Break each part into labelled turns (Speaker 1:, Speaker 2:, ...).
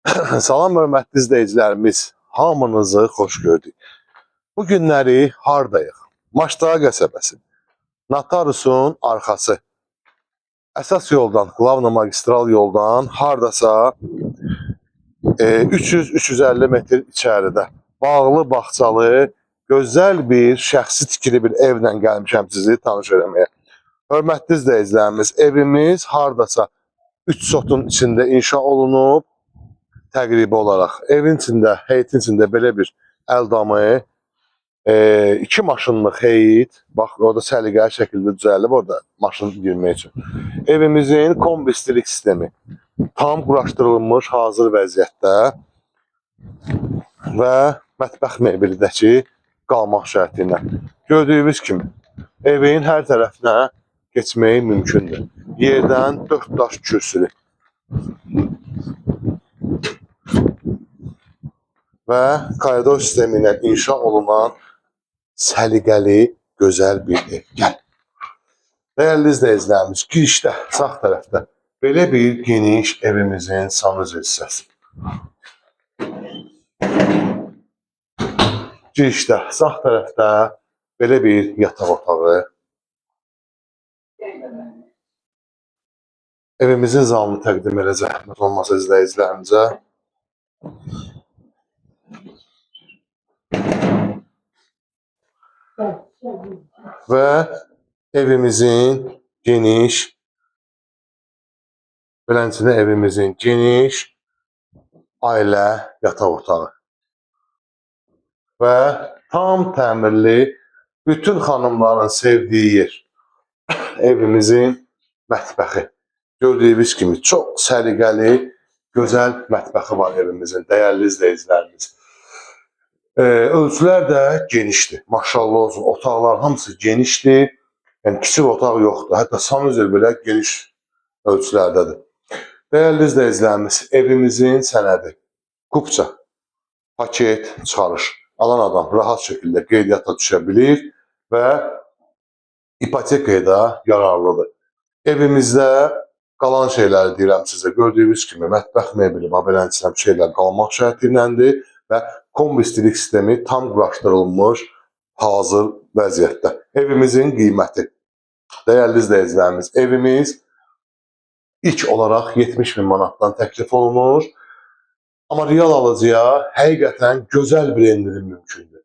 Speaker 1: Salam hörmətli izləyicilərimiz, hamınızı xoş gördük. Bu günləri hardayıq? Maçdağa qəsəbəsi, Natarusun arxası. Əsas yoldan, Qlavna magistral yoldan hardasa 300-350 metr içəridə bağlı, bağçalı, gözəl bir, şəxsi tikili bir evlə gəlmişəm sizi tanış eləməyə. Hörmətli izləyicilərimiz, evimiz hardasa 3 sotun içində inşa olunub. Təqribi olaraq evin içində, heyitin içində belə bir əldamı, 2 maşınlıq heyit, bax orada səliqəli şəkildə düzəlib orada maşın girmək üçün. Evimizin kombistilik sistemi tam quraşdırılmış hazır vəziyyətdə və mətbəx mebelidəki qalmaq şərti ilə. Gördüyünüz kimi evin hər tərəfinə keçmək mümkündür. Yerdən 4 daş kürsülü və koridor sistemi ilə inşa olunan səliqəli, gözəl bir ev. Gəl. Dəyərli izləyicilərimiz, girişdə, sağ tərəfdə belə bir geniş evimizin sanuzel hissəsi. Girişdə, sağ tərəfdə belə bir yataq otağı. Evimizin zalını təqdim elə zəhmət olmasa izləyicilərimizə. Və evimizin geniş, beləncədə evimizin geniş ailə yataq otağı və tam təmirli, bütün xanımların sevdiyi yer, evimizin mətbəxi. Gördüyünüz kimi çox səliqəli, gözəl mətbəxi var evimizin, dəyərli izləyicilərimiz. Ölçülər də genişdir. Maşallah olsun. Otaqlar hamısı genişdir. Yəni kiçik otaq yoxdur. Hətta sanuzel belə geniş ölçülərdədir. Dəyərli izləyicilərimiz, evimizin sənədi kupça, paket, çıxarış. Alan adam rahat şəkildə qeydiyyata düşə bilir və ipotekaya da yararlıdır. Evimizdə qalan şeyləri deyirəm sizə. Gördüyünüz kimi mətbəx mebeli, belənçiləm şeylər qalmaq şərti iləndir və kombistilik sistemi tam quraşdırılmış hazır vəziyyətdə. Evimizin qiyməti. Dəyərli izləyicilərimiz, evimiz ilk olaraq 70.000 manatdan təklif olunur. Amma real alıcıya həqiqətən gözəl bir endirim mümkündür.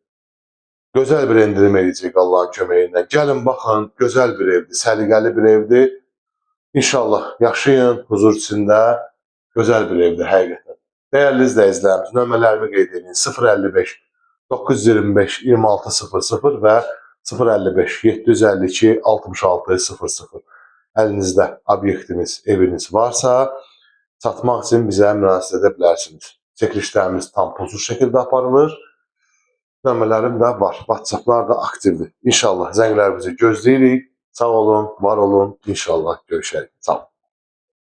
Speaker 1: Gözəl bir endirim edəcək Allahın köməyi ilə. Gəlin, baxın, gözəl bir evdir, səliqəli bir evdir. İnşallah yaşayın, huzur içində, gözəl bir evdir həqiqətən. Dəyərli izləyicilərimiz, nömrələrimi qeyd edin. 055 925 2600 və 055 752 6600. Əlinizdə obyektiniz, eviniz varsa, satmaq üçün bizə müraciət edə bilərsiniz. Çəkilişlərimiz tam pulsuz şəkildə aparılır. Nömrələrim də var, WhatsApplar da aktivdir. İnşallah zənglərimizi gözləyirik. Sağ olun, var olun. İnşallah görüşərik. Sağ olun.